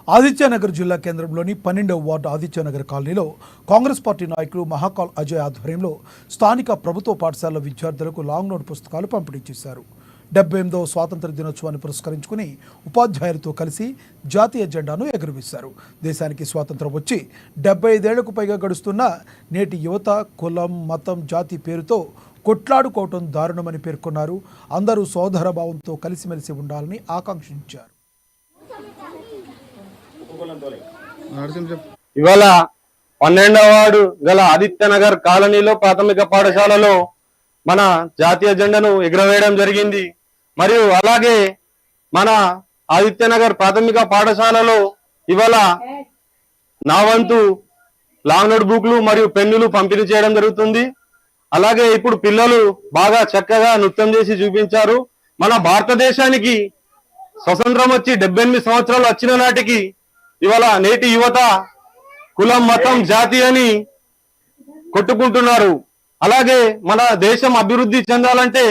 ఆదిత్యనగర్ జిల్లా కేంద్రంలోని 12వ వార్డు ఆదిత్యనగర్ కాలనీలో కాంగ్రెస్ పార్టీ నాయకులు మహాకాల్ అజయ్ ఆధ్వర్యంలో స్థానిక ప్రభుత్వ పాఠశాలల విద్యార్థులకు లాంగ్ నోట్ పుస్తకాలు పంపిణీ చేశారు. 78వ స్వాతంత్ర దినోత్సవాన్ని పురస్కరించుకుని ఉపాధ్యాయులతో కలిసి జాతీయ జెండాను ఎగురవేశారు. దేశానికి స్వాతంత్రం వచ్చి 75 ఏళ్లకు పైగా గడుస్తున్న నేటి యువత కులం, మతం, జాతి పేరుతో కొట్లాడుకోవటం దారుణమని పేర్కొన్నారు. అందరూ సోదరభావంతో కలిసిమెలిసి ఉండాలని ఆకాంక్షించారు. ఇవాళ 12వ వార్డు గల ఆదిత్యనగర్ కాలనీలో ప్రాథమిక పాఠశాలలో మన జాతీయ జెండాను ఎగురవేయడం జరిగింది. మరియు అలాగే మన ఆదిత్యనగర్ ప్రాథమిక పాఠశాలలో ఇవాళ నా వంతు లాంగ్ నోట్ బుక్లు మరియు పెన్నులు పంపిణీ చేయడం జరుగుతుంది. అలాగే ఇప్పుడు పిల్లలు బాగా చక్కగా నృత్యం చేసి చూపించారు. మన భారతదేశానికి స్వతంత్రం వచ్చి 78 సంవత్సరాలు వచ్చిన నాటికి ఇవాళ నేటి యువత కులం, మతం, జాతి అని కొట్టుకుంటున్నారు. అలాగే మన దేశం అభివృద్ధి చెందాలంటే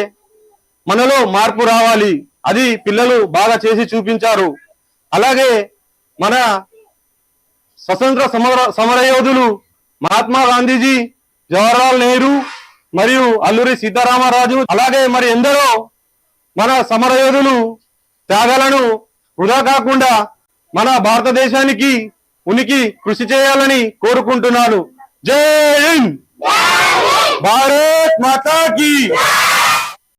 మనలో మార్పు రావాలి. అది పిల్లలు బాగా చేసి చూపించారు. అలాగే మన స్వతంత్ర సమరయోధులు మహాత్మా గాంధీజీ, జవహర్లాల్ నెహ్రూ మరియు అల్లూరి సీతారామరాజు అలాగే మరి ఎందరో మన సమరయోధులు త్యాగాలను వృధా కాకుండా మన భారతదేశానికి ఉనికి కృషి చేయాలని కోరుకుంటున్నాను. జై హింద్, భారత్ మాతా కీ